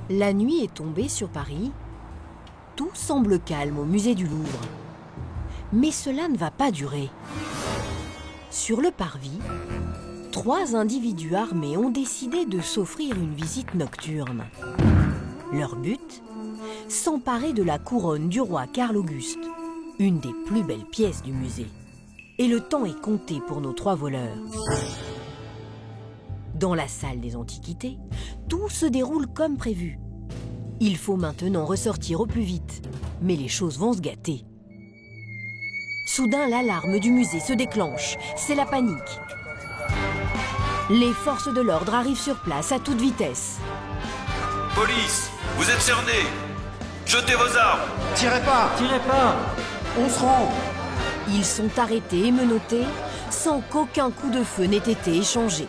La nuit est tombée sur Paris. Tout semble calme au musée du Louvre. Mais cela ne va pas durer. Sur le parvis, 3 individus armés ont décidé de s'offrir une visite nocturne. Leur but ? S'emparer de la couronne du roi Karl Auguste, une des plus belles pièces du musée. Et le temps est compté pour nos 3 voleurs. Dans la salle des antiquités, tout se déroule comme prévu. Il faut maintenant ressortir au plus vite, mais les choses vont se gâter. Soudain, l'alarme du musée se déclenche. C'est la panique. Les forces de l'ordre arrivent sur place à toute vitesse. Police, vous êtes cernés. Jetez vos armes. Tirez pas! Tirez pas! On se rend! Ils sont arrêtés et menottés sans qu'aucun coup de feu n'ait été échangé.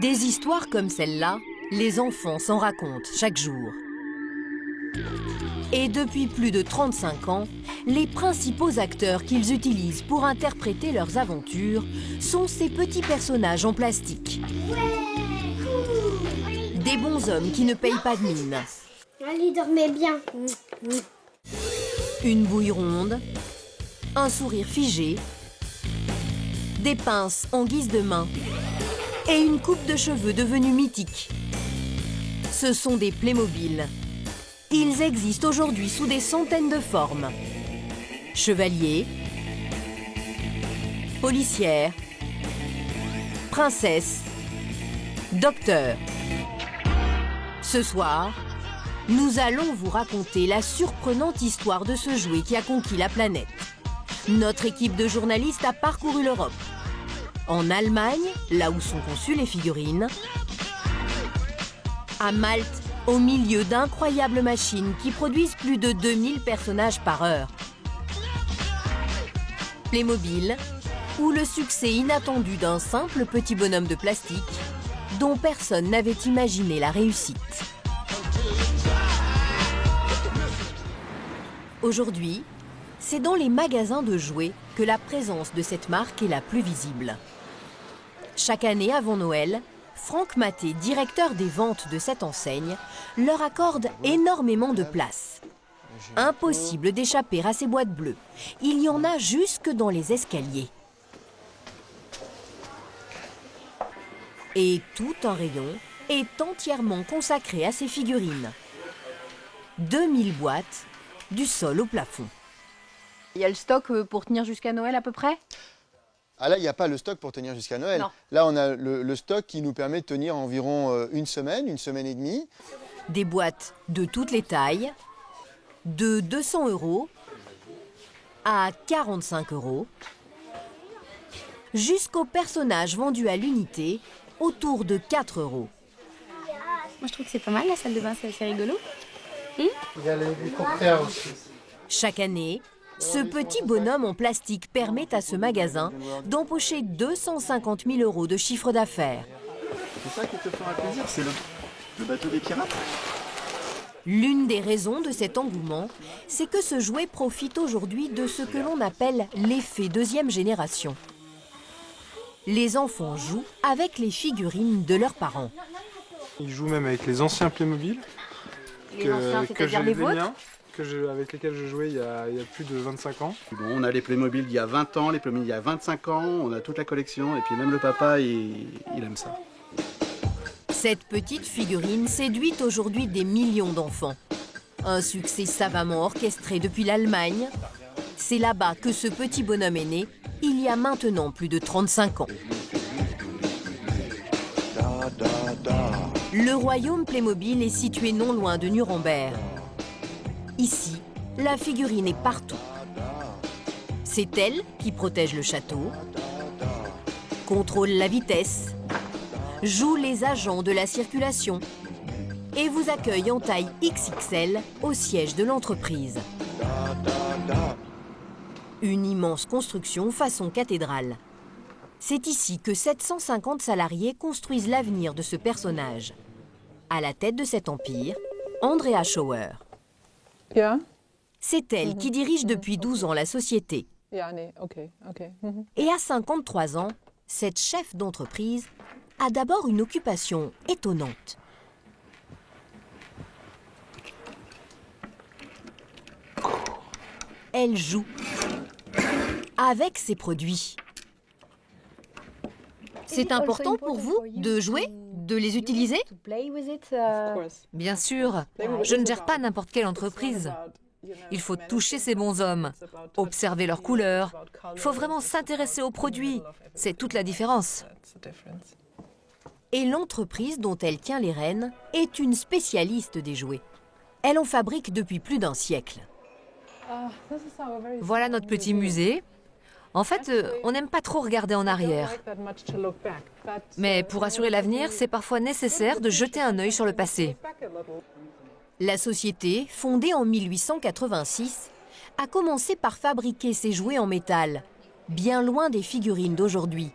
Des histoires comme celle-là, les enfants s'en racontent chaque jour. Et depuis plus de 35 ans, les principaux acteurs qu'ils utilisent pour interpréter leurs aventures sont ces petits personnages en plastique. Des bonshommes qui ne payent pas de mine. Allez, dormez bien. Une bouille ronde, un sourire figé, des pinces en guise de main et une coupe de cheveux devenue mythique. Ce sont des Playmobil. Ils existent aujourd'hui sous des centaines de formes. Chevalier, policière, princesse, docteur. Ce soir, nous allons vous raconter la surprenante histoire de ce jouet qui a conquis la planète. Notre équipe de journalistes a parcouru l'Europe. En Allemagne, là où sont conçues les figurines. À Malte, au milieu d'incroyables machines qui produisent plus de 2000 personnages par heure. Playmobil, ou le succès inattendu d'un simple petit bonhomme de plastique dont personne n'avait imaginé la réussite. Aujourd'hui, c'est dans les magasins de jouets que la présence de cette marque est la plus visible. Chaque année avant Noël, Franck Maté, directeur des ventes de cette enseigne, leur accorde énormément de place. Impossible d'échapper à ces boîtes bleues. Il y en a jusque dans les escaliers. Et tout un rayon est entièrement consacré à ces figurines. 2000 boîtes, du sol au plafond. Il y a le stock pour tenir jusqu'à Noël à peu près ? Ah là, il n'y a pas le stock pour tenir jusqu'à Noël. Non. Là, on a le stock qui nous permet de tenir environ une semaine et demie. Des boîtes de toutes les tailles, de 200 € à 45 €, jusqu'aux personnages vendus à l'unité autour de 4 €. Moi je trouve que c'est pas mal la salle de bain, c'est assez rigolo. Il y a les cocktails aussi. Chaque année, ce petit bonhomme en plastique permet à ce magasin d'empocher 250 000 € de chiffre d'affaires. C'est ça qui te fera plaisir, c'est le bateau des pirates. L'une des raisons de cet engouement, c'est que ce jouet profite aujourd'hui de ce que l'on appelle l'effet deuxième génération. Les enfants jouent avec les figurines de leurs parents. Ils jouent même avec les anciens Playmobil. Les anciens, c'est-à-dire les vôtres ? Avec lesquels je jouais il y a plus de 25 ans. Bon, on a les Playmobil d'il y a 20 ans, les Playmobil d'il y a 25 ans, on a toute la collection et puis même le papa, il aime ça. Cette petite figurine séduit aujourd'hui des millions d'enfants. Un succès savamment orchestré depuis l'Allemagne. C'est là-bas que ce petit bonhomme est né, il y a maintenant plus de 35 ans. Le royaume Playmobil est situé non loin de Nuremberg. Ici, la figurine est partout. C'est elle qui protège le château, contrôle la vitesse, joue les agents de la circulation et vous accueille en taille XXL au siège de l'entreprise. Une immense construction façon cathédrale. C'est ici que 750 salariés construisent l'avenir de ce personnage. À la tête de cet empire, Andrea Schauer. C'est elle qui dirige depuis 12 ans la société. Et à 53 ans, cette chef d'entreprise a d'abord une occupation étonnante. Elle joue avec ses produits. C'est important pour vous de jouer, de les utiliser? Bien sûr, je ne gère pas n'importe quelle entreprise. Il faut toucher ces bons hommes, observer leurs couleurs. Il faut vraiment s'intéresser aux produits. C'est toute la différence. Et l'entreprise dont elle tient les rênes est une spécialiste des jouets. Elle en fabrique depuis plus d'un siècle. Voilà notre petit musée. En fait, on n'aime pas trop regarder en arrière. Mais pour assurer l'avenir, c'est parfois nécessaire de jeter un œil sur le passé. La société, fondée en 1886, a commencé par fabriquer ses jouets en métal, bien loin des figurines d'aujourd'hui.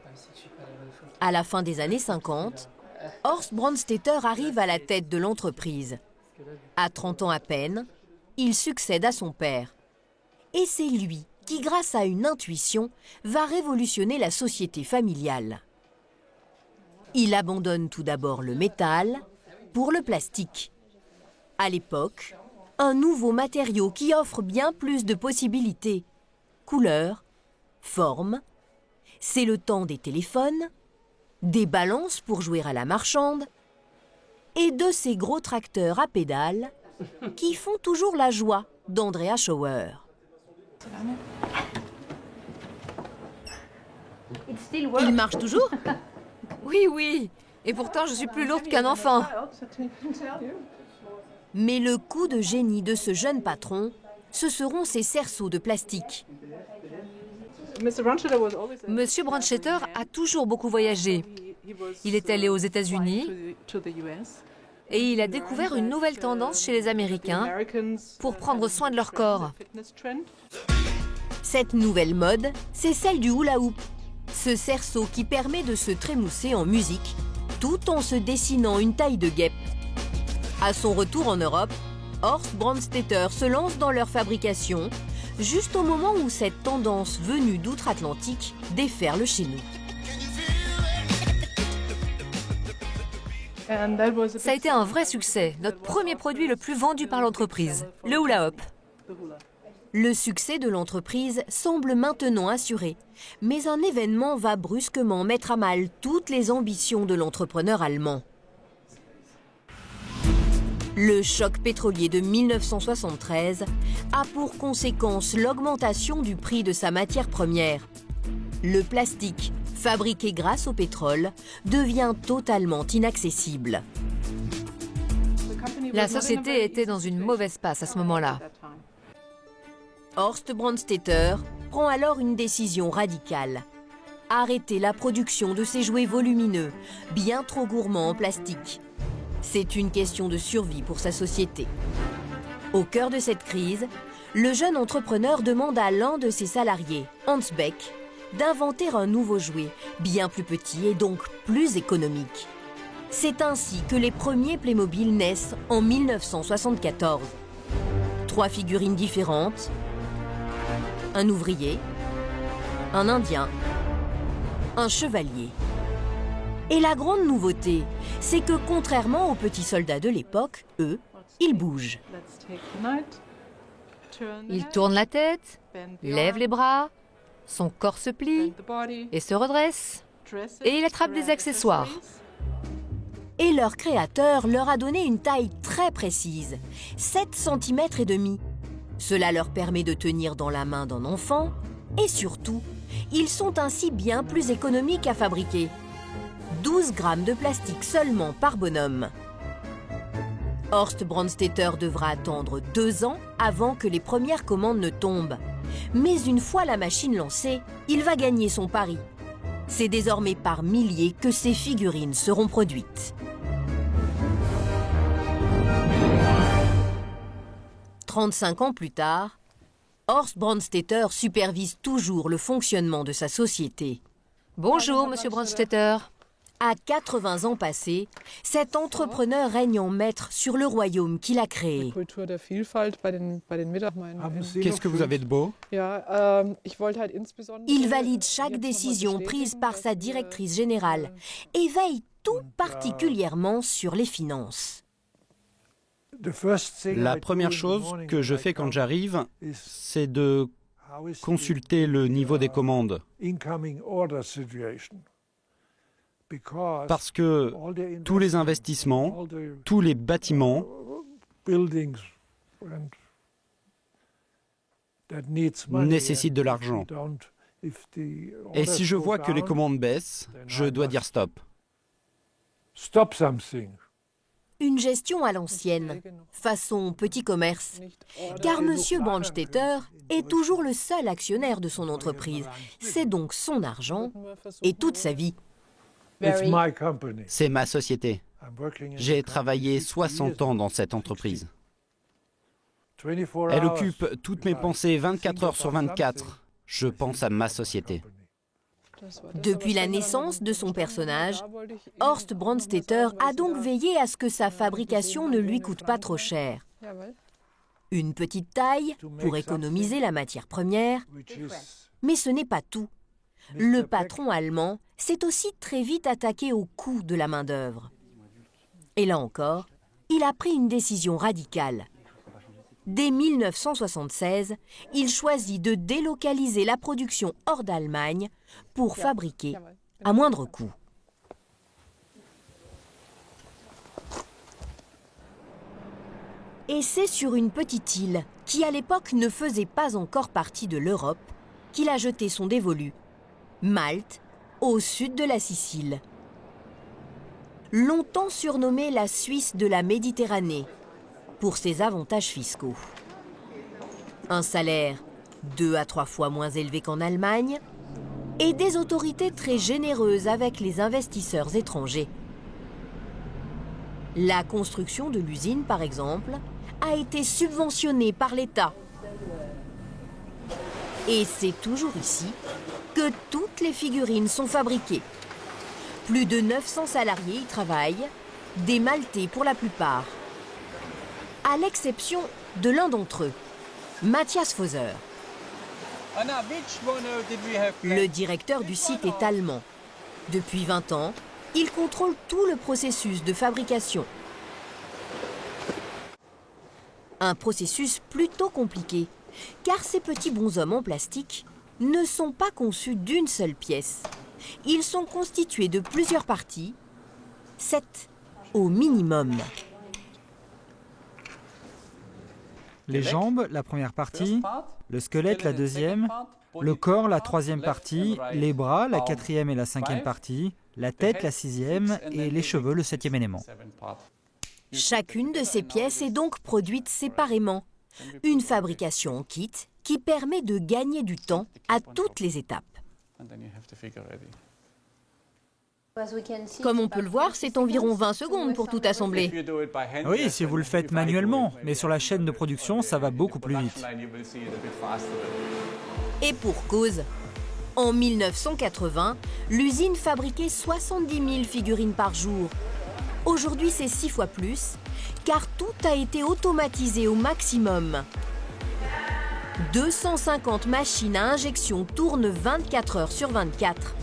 À la fin des années 50, Horst Brandstetter arrive à la tête de l'entreprise. À 30 ans à peine, il succède à son père. Et c'est lui qui, grâce à une intuition, va révolutionner la société familiale. Il abandonne tout d'abord le métal pour le plastique. À l'époque, un nouveau matériau qui offre bien plus de possibilités. Couleurs, formes. C'est le temps des téléphones, des balances pour jouer à la marchande et de ces gros tracteurs à pédales qui font toujours la joie d'Andrea Schauer. Il marche toujours? Oui, oui. Et pourtant, je suis plus lourde qu'un enfant. Mais le coup de génie de ce jeune patron, ce seront ces cerceaux de plastique. Monsieur Brandstetter a toujours beaucoup voyagé. Il est allé aux États-Unis et il a découvert une nouvelle tendance chez les Américains pour prendre soin de leur corps. Cette nouvelle mode, c'est celle du hula hoop. Ce cerceau qui permet de se trémousser en musique tout en se dessinant une taille de guêpe. À son retour en Europe, Horst Brandstetter se lance dans leur fabrication, juste au moment où cette tendance venue d'outre-Atlantique déferle chez nous. Ça a été un vrai succès, notre premier produit le plus vendu par l'entreprise, le hula hoop. Le succès de l'entreprise semble maintenant assuré, mais un événement va brusquement mettre à mal toutes les ambitions de l'entrepreneur allemand. Le choc pétrolier de 1973 a pour conséquence l'augmentation du prix de sa matière première. Le plastique, fabriqué grâce au pétrole, devient totalement inaccessible. La société était dans une mauvaise passe à ce moment-là. Horst Brandstetter prend alors une décision radicale. Arrêter la production de ces jouets volumineux, bien trop gourmands en plastique. C'est une question de survie pour sa société. Au cœur de cette crise, le jeune entrepreneur demande à l'un de ses salariés, Hans Beck, d'inventer un nouveau jouet, bien plus petit et donc plus économique. C'est ainsi que les premiers Playmobil naissent en 1974. 3 figurines différentes, un ouvrier, un indien, un chevalier. Et la grande nouveauté, c'est que contrairement aux petits soldats de l'époque, eux, ils bougent. Il tourne la tête, lève les bras, son corps se plie et se redresse. Et il attrape des accessoires. Et leur créateur leur a donné une taille très précise, 7 cm et demi. Cela leur permet de tenir dans la main d'un enfant et surtout, ils sont ainsi bien plus économiques à fabriquer. 12 grammes de plastique seulement par bonhomme. Horst Brandstetter devra attendre 2 ans avant que les premières commandes ne tombent. Mais une fois la machine lancée, il va gagner son pari. C'est désormais par milliers que ces figurines seront produites. 35 ans plus tard, Horst Brandstetter supervise toujours le fonctionnement de sa société. Bonjour, monsieur Brandstetter. À 80 ans passés, cet entrepreneur règne en maître sur le royaume qu'il a créé. Qu'est-ce que vous avez de beau? Il valide chaque décision prise par sa directrice générale et veille tout particulièrement sur les finances. La première chose que je fais quand j'arrive, c'est de consulter le niveau des commandes. Parce que tous les investissements, tous les bâtiments nécessitent de l'argent. Et si je vois que les commandes baissent, je dois dire stop. Une gestion à l'ancienne, façon petit commerce, car M. Brandstetter est toujours le seul actionnaire de son entreprise. C'est donc son argent et toute sa vie. C'est ma société. J'ai travaillé 60 ans dans cette entreprise. Elle occupe toutes mes pensées 24 heures sur 24. Je pense à ma société. Depuis la naissance de son personnage, Horst Brandstetter a donc veillé à ce que sa fabrication ne lui coûte pas trop cher. Une petite taille pour économiser la matière première, mais ce n'est pas tout. Le patron allemand s'est aussi très vite attaqué au coût de la main-d'œuvre. Et là encore, il a pris une décision radicale. Dès 1976, il choisit de délocaliser la production hors d'Allemagne pour fabriquer à moindre coût. Et c'est sur une petite île, qui à l'époque ne faisait pas encore partie de l'Europe, qu'il a jeté son dévolu, Malte, au sud de la Sicile. Longtemps surnommée la Suisse de la Méditerranée, pour ses avantages fiscaux. Un salaire 2 à 3 fois moins élevé qu'en Allemagne et des autorités très généreuses avec les investisseurs étrangers. La construction de l'usine, par exemple, a été subventionnée par l'État. Et c'est toujours ici que toutes les figurines sont fabriquées. Plus de 900 salariés y travaillent, des Maltais pour la plupart. À l'exception de l'un d'entre eux, Matthias Fauser. Le directeur du site est allemand. Depuis 20 ans, il contrôle tout le processus de fabrication. Un processus plutôt compliqué, car ces petits bonshommes en plastique ne sont pas conçus d'une seule pièce. Ils sont constitués de plusieurs parties, 7 au minimum. Les jambes, la première partie, le squelette, la deuxième, le corps, la troisième partie, les bras, la quatrième et la cinquième partie, la tête, la sixième et les cheveux, le septième élément. Chacune de ces pièces est donc produite séparément. Une fabrication en kit qui permet de gagner du temps à toutes les étapes. Comme on peut le voir, c'est environ 20 secondes pour tout assembler. Oui, si vous le faites manuellement, mais sur la chaîne de production, ça va beaucoup plus vite. Et pour cause, en 1980, l'usine fabriquait 70 000 figurines par jour. Aujourd'hui, c'est 6 fois plus, car tout a été automatisé au maximum. 250 machines à injection tournent 24 heures sur 24.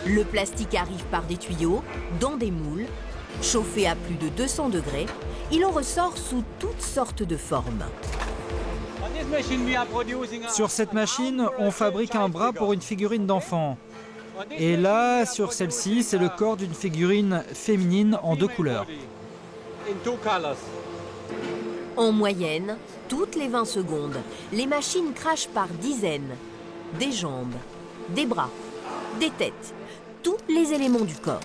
Le plastique arrive par des tuyaux, dans des moules, chauffé à plus de 200 degrés. Il en ressort sous toutes sortes de formes. Sur cette machine, on fabrique un bras pour une figurine d'enfant. Et là, sur celle-ci, c'est le corps d'une figurine féminine en 2 couleurs. En moyenne, toutes les 20 secondes, les machines crachent par dizaines. Des jambes, des bras, des têtes, tous les éléments du corps.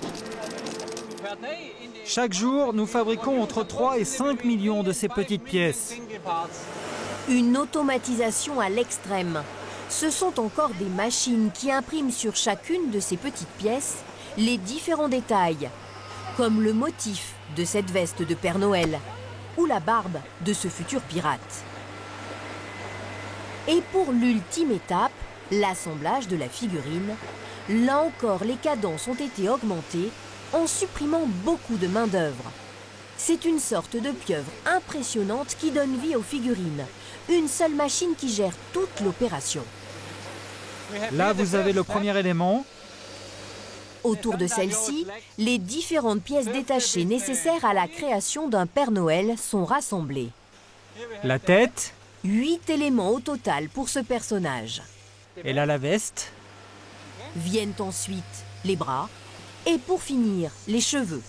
Chaque jour, nous fabriquons entre 3 et 5 millions de ces petites pièces. Une automatisation à l'extrême. Ce sont encore des machines qui impriment sur chacune de ces petites pièces les différents détails, comme le motif de cette veste de Père Noël ou la barbe de ce futur pirate. Et pour l'ultime étape, l'assemblage de la figurine, Là encore, les cadences ont été augmentées en supprimant beaucoup de main-d'œuvre. C'est une sorte de pieuvre impressionnante qui donne vie aux figurines. Une seule machine qui gère toute l'opération. Là, vous avez le premier élément. Autour de celle-ci, les différentes pièces détachées nécessaires à la création d'un Père Noël sont rassemblées. La tête. 8 éléments au total pour ce personnage. Et là, la veste. Viennent ensuite les bras et pour finir, les cheveux.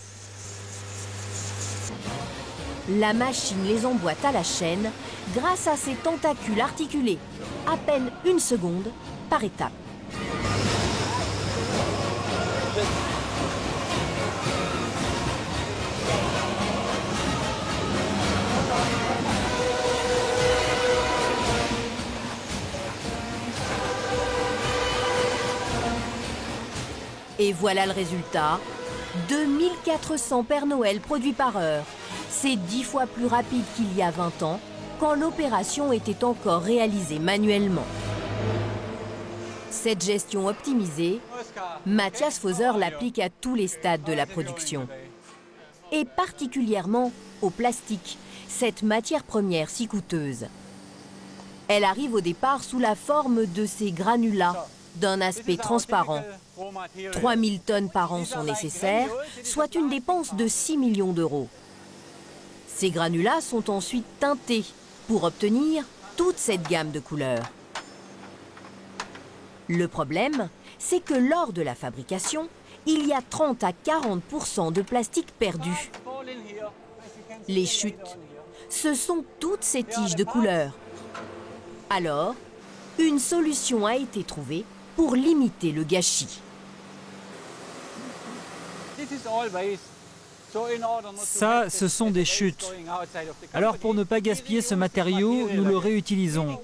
La machine les emboîte à la chaîne grâce à ses tentacules articulés, à peine 1 seconde par étape. Et voilà le résultat, 2400 Pères Noël produits par heure. C'est 10 fois plus rapide qu'il y a 20 ans, quand l'opération était encore réalisée manuellement. Cette gestion optimisée, Matthias Foser l'applique à tous les stades de la production. Et particulièrement au plastique, cette matière première si coûteuse. Elle arrive au départ sous la forme de ces granulats, d'un aspect transparent. 3000 tonnes par an sont nécessaires, soit une dépense de 6 millions d'euros. Ces granulats sont ensuite teintés pour obtenir toute cette gamme de couleurs. Le problème, c'est que lors de la fabrication, il y a 30 à 40% de plastique perdu. Les chutes, ce sont toutes ces tiges de couleurs. Alors, une solution a été trouvée pour limiter le gâchis. Ça, ce sont des chutes. Alors pour ne pas gaspiller ce matériau, nous le réutilisons.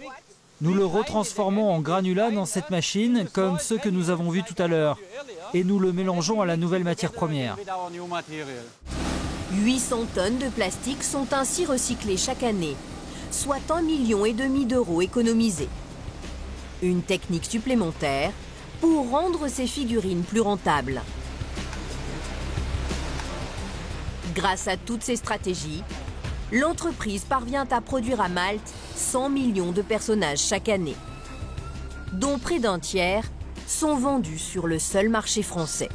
Nous le retransformons en granulats dans cette machine, comme ceux que nous avons vus tout à l'heure. Et nous le mélangeons à la nouvelle matière première. 800 tonnes de plastique sont ainsi recyclées chaque année, soit 1,5 million d'euros économisés. Une technique supplémentaire pour rendre ces figurines plus rentables. Grâce à toutes ces stratégies, l'entreprise parvient à produire à Malte 100 millions de personnages chaque année, dont près d'un tiers sont vendus sur le seul marché français.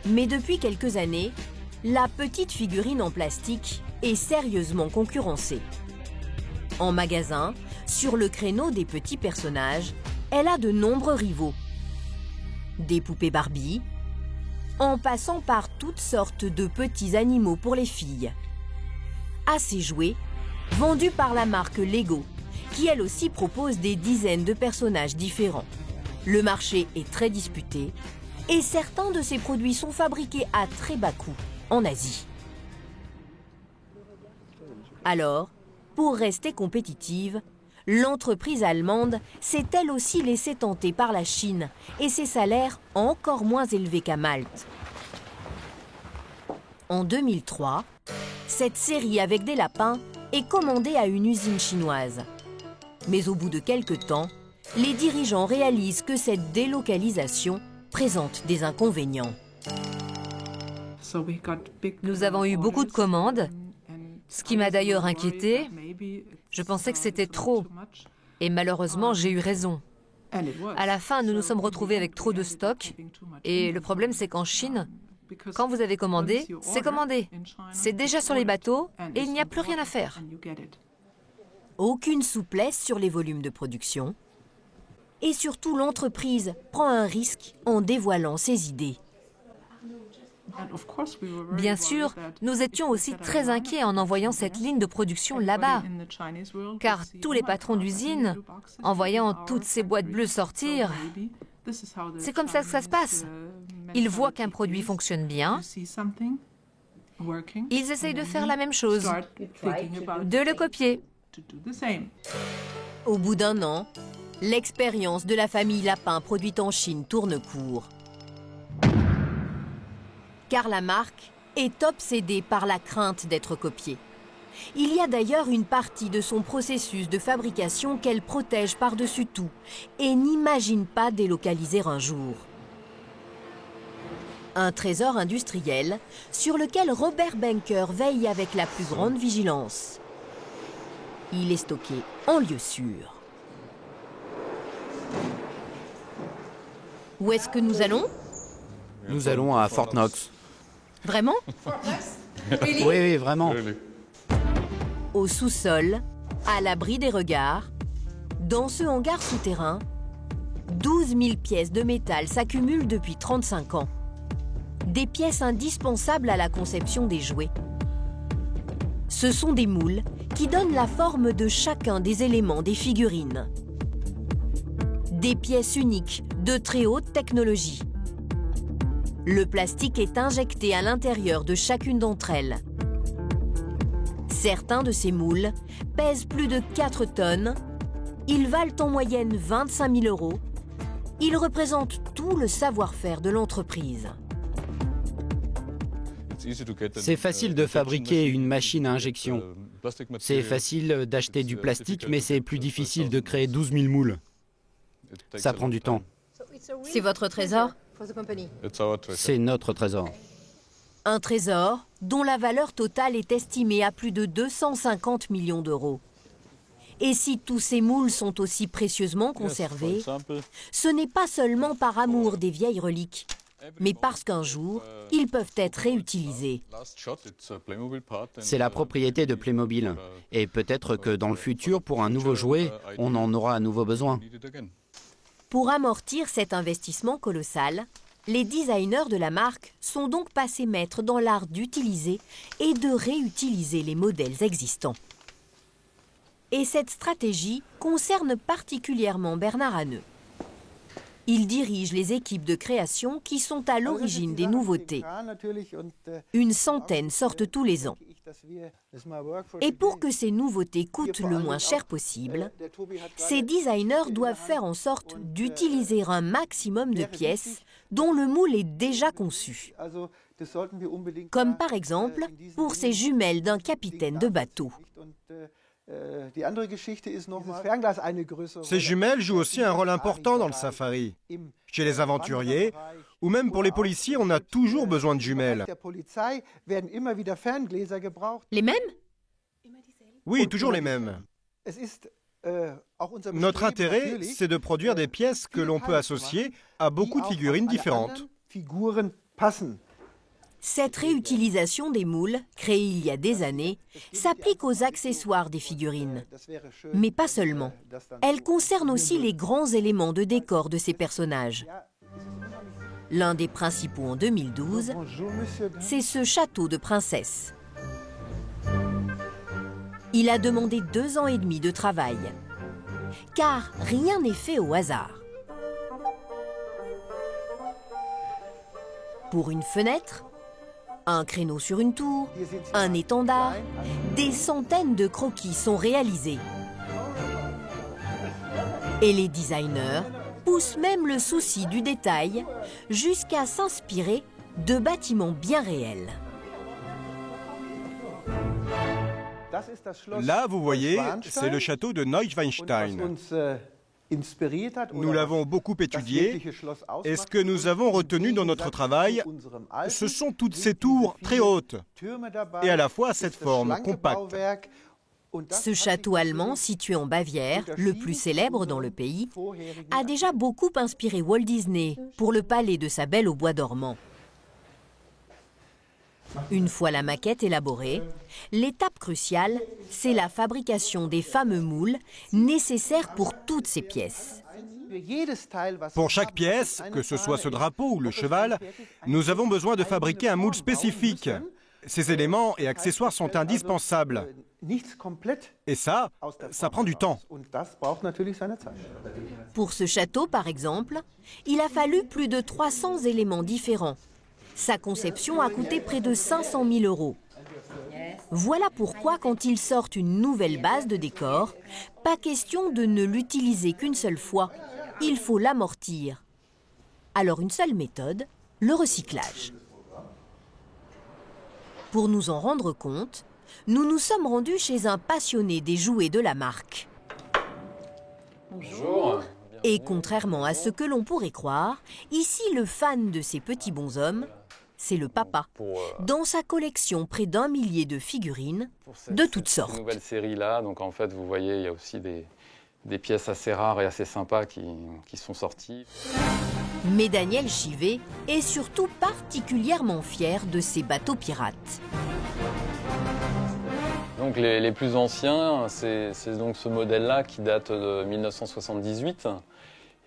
Mais depuis quelques années, la petite figurine en plastique est sérieusement concurrencée. En magasin, sur le créneau des petits personnages, elle a de nombreux rivaux. Des poupées Barbie, en passant par toutes sortes de petits animaux pour les filles. À ces jouets, vendus par la marque Lego, qui elle aussi propose des dizaines de personnages différents. Le marché est très disputé et certains de ces produits sont fabriqués à très bas coût en Asie. Alors, pour rester compétitive, l'entreprise allemande s'est elle aussi laissée tenter par la Chine et ses salaires encore moins élevés qu'à Malte. En 2003, cette série avec des lapins est commandée à une usine chinoise. Mais au bout de quelques temps, les dirigeants réalisent que cette délocalisation présente des inconvénients. Nous avons eu beaucoup de commandes, ce qui m'a d'ailleurs inquiétée. Je pensais que c'était trop. Et malheureusement, j'ai eu raison. À la fin, nous nous sommes retrouvés avec trop de stock. Et le problème, c'est qu'en Chine, quand vous avez commandé, c'est commandé. C'est déjà sur les bateaux et il n'y a plus rien à faire. Aucune souplesse sur les volumes de production. Et surtout, l'entreprise prend un risque en dévoilant ses idées. Bien sûr, nous étions aussi très inquiets en envoyant cette ligne de production là-bas, car tous les patrons d'usine, en voyant toutes ces boîtes bleues sortir, c'est comme ça que ça se passe. Ils voient qu'un produit fonctionne bien, ils essayent de faire la même chose, de le copier. Au bout d'un an, l'expérience de la famille Lapin produite en Chine tourne court. Car la marque est obsédée par la crainte d'être copiée. Il y a d'ailleurs une partie de son processus de fabrication qu'elle protège par-dessus tout et n'imagine pas délocaliser un jour. Un trésor industriel sur lequel Robert Banker veille avec la plus grande vigilance. Il est stocké en lieu sûr. Où est-ce que nous allons? Nous allons à Fort Knox. Vraiment? Oui, vraiment. Au sous-sol, à l'abri des regards, dans ce hangar souterrain, 12 000 pièces de métal s'accumulent depuis 35 ans. Des pièces indispensables à la conception des jouets. Ce sont des moules qui donnent la forme de chacun des éléments des figurines. Des pièces uniques de très haute technologie. Le plastique est injecté à l'intérieur de chacune d'entre elles. Certains de ces moules pèsent plus de 4 tonnes. Ils valent en moyenne 25 000 €. Ils représentent tout le savoir-faire de l'entreprise. C'est facile de fabriquer une machine à injection. C'est facile d'acheter du plastique, mais c'est plus difficile de créer 12 000 moules. Ça prend du temps. C'est votre trésor? C'est notre trésor. Un trésor dont la valeur totale est estimée à plus de 250 millions d'euros. Et si tous ces moules sont aussi précieusement conservés, ce n'est pas seulement par amour des vieilles reliques, mais parce qu'un jour, ils peuvent être réutilisés. C'est la propriété de Playmobil. Et peut-être que dans le futur, pour un nouveau jouet, on en aura à nouveau besoin. Pour amortir cet investissement colossal, les designers de la marque sont donc passés maîtres dans l'art d'utiliser et de réutiliser les modèles existants. Et cette stratégie concerne particulièrement Bernard Hanneux. Il dirige les équipes de création qui sont à l'origine des nouveautés. Une centaine sortent tous les ans. Et pour que ces nouveautés coûtent le moins cher possible, ces designers doivent faire en sorte d'utiliser un maximum de pièces dont le moule est déjà conçu. Comme par exemple pour ces jumelles d'un capitaine de bateau. Ces jumelles jouent aussi un rôle important dans le safari. Chez les aventuriers, ou même pour les policiers, on a toujours besoin de jumelles. Les mêmes? Oui, toujours les mêmes. Notre intérêt, c'est de produire des pièces que l'on peut associer à beaucoup de figurines différentes. Cette réutilisation des moules, créée il y a des années, s'applique aux accessoires des figurines. Mais pas seulement. Elle concerne aussi les grands éléments de décor de ces personnages. L'un des principaux en 2012, c'est ce château de princesse. Il a demandé 2 ans et demi de travail. Car rien n'est fait au hasard. Pour une fenêtre, un créneau sur une tour, un étendard, des centaines de croquis sont réalisés. Et les designers poussent même le souci du détail jusqu'à s'inspirer de bâtiments bien réels. Là, vous voyez, c'est le château de Neuschwanstein. Nous l'avons beaucoup étudié, et ce que nous avons retenu dans notre travail, ce sont toutes ces tours très hautes, et à la fois cette forme compacte. Ce château allemand, situé en Bavière, le plus célèbre dans le pays, a déjà beaucoup inspiré Walt Disney pour le palais de sa Belle au bois dormant. Une fois la maquette élaborée, l'étape cruciale, c'est la fabrication des fameux moules nécessaires pour toutes ces pièces. Pour chaque pièce, que ce soit ce drapeau ou le cheval, nous avons besoin de fabriquer un moule spécifique. Ces éléments et accessoires sont indispensables. Et ça prend du temps. Pour ce château, par exemple, il a fallu plus de 300 éléments différents. Sa conception a coûté près de 500 000 €. Voilà pourquoi, quand ils sortent une nouvelle base de décor, pas question de ne l'utiliser qu'une seule fois. Il faut l'amortir. Alors une seule méthode, le recyclage. Pour nous en rendre compte, nous nous sommes rendus chez un passionné des jouets de la marque. Bonjour. Et contrairement à ce que l'on pourrait croire, ici le fan de ces petits bonshommes, c'est le papa. Dans sa collection près d'1 millier de figurines de toutes sortes. Cette nouvelle série là, donc en fait vous voyez il y a aussi des pièces assez rares et assez sympas qui sont sorties. Mais Daniel Chivet est surtout particulièrement fier de ses bateaux pirates. Donc les plus anciens, c'est donc ce modèle-là qui date de 1978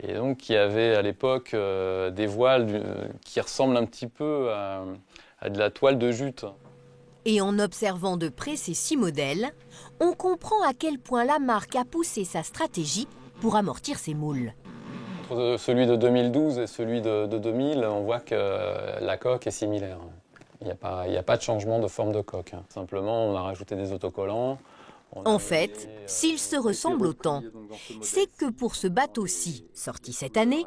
et donc qui avait à l'époque des voiles qui ressemblent un petit peu à de la toile de jute. Et en observant de près ces 6 modèles, on comprend à quel point la marque a poussé sa stratégie pour amortir ses moules. Entre celui de 2012 et celui de 2000, on voit que la coque est similaire. Il n'y a pas de changement de forme de coque. Simplement, on a rajouté des autocollants. En fait, s'ils se ressemblent autant, c'est que pour ce bateau-ci, sorti cette année,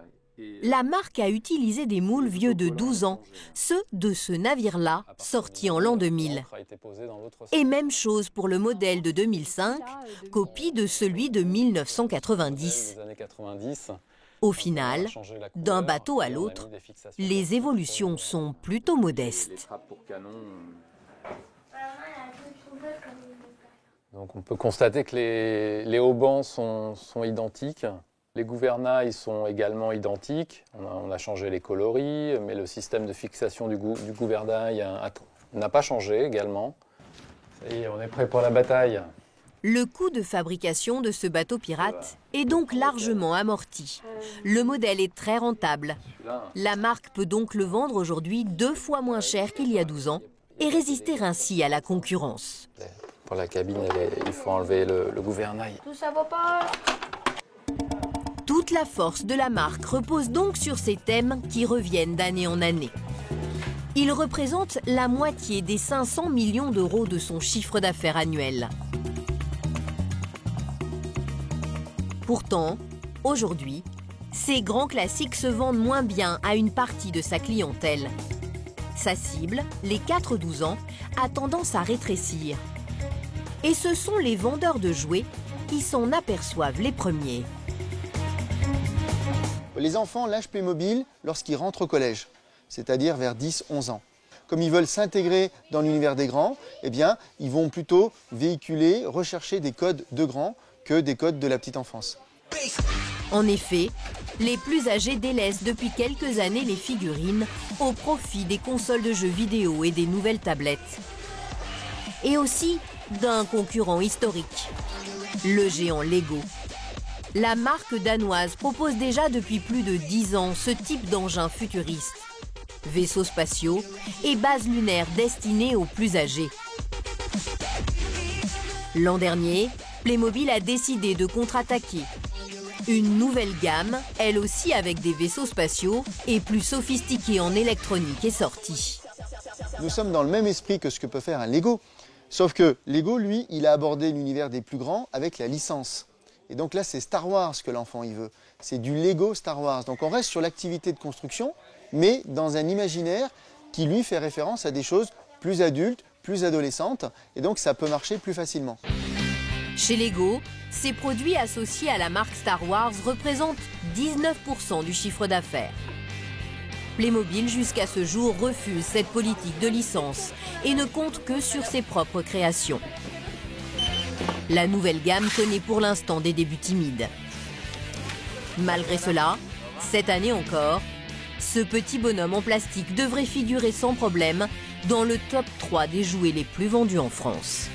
la marque a utilisé des moules vieux de 12 ans, ceux de ce navire-là, sorti en l'an 2000. Et même chose pour le modèle de 2005, copie de celui de 1990. Au final, d'un bateau à l'autre, les évolutions sont plutôt modestes. Donc on peut constater que les haubans sont identiques. Les gouvernails sont également identiques. On a changé les coloris, mais le système de fixation du gouvernail n'a pas changé également. Et on est prêt pour la bataille. Le coût de fabrication de ce bateau pirate est donc largement amorti. Le modèle est très rentable. La marque peut donc le vendre aujourd'hui 2 fois moins cher qu'il y a 12 ans et résister ainsi à la concurrence. Pour la cabine, il faut enlever le gouvernail. Tout ça va pas. Toute la force de la marque repose donc sur ces thèmes qui reviennent d'année en année. Ils représentent la moitié des 500 millions d'euros de son chiffre d'affaires annuel. Pourtant, aujourd'hui, ces grands classiques se vendent moins bien à une partie de sa clientèle. Sa cible, les 4-12 ans, a tendance à rétrécir. Et ce sont les vendeurs de jouets qui s'en aperçoivent les premiers. Les enfants lâchent Playmobil lorsqu'ils rentrent au collège, c'est-à-dire vers 10-11 ans. Comme ils veulent s'intégrer dans l'univers des grands, eh bien, ils vont plutôt véhiculer, rechercher des codes de grands que des codes de la petite enfance. En effet, les plus âgés délaissent depuis quelques années les figurines au profit des consoles de jeux vidéo et des nouvelles tablettes. Et aussi d'un concurrent historique, le géant Lego. La marque danoise propose déjà depuis plus de 10 ans ce type d'engins futuristes. Vaisseaux spatiaux et bases lunaires destinées aux plus âgés. L'an dernier, Playmobil a décidé de contre-attaquer. Une nouvelle gamme, elle aussi avec des vaisseaux spatiaux et plus sophistiquée en électronique, est sortie. Nous sommes dans le même esprit que ce que peut faire un Lego. Sauf que Lego, lui, il a abordé l'univers des plus grands avec la licence. Et donc là, c'est Star Wars que l'enfant y veut. C'est du Lego Star Wars. Donc on reste sur l'activité de construction, mais dans un imaginaire qui lui fait référence à des choses plus adultes, plus adolescentes. Et donc ça peut marcher plus facilement. Chez Lego, ces produits associés à la marque Star Wars représentent 19% du chiffre d'affaires. Playmobil, jusqu'à ce jour, refuse cette politique de licence et ne compte que sur ses propres créations. La nouvelle gamme connaît pour l'instant des débuts timides. Malgré cela, cette année encore, ce petit bonhomme en plastique devrait figurer sans problème dans le top 3 des jouets les plus vendus en France.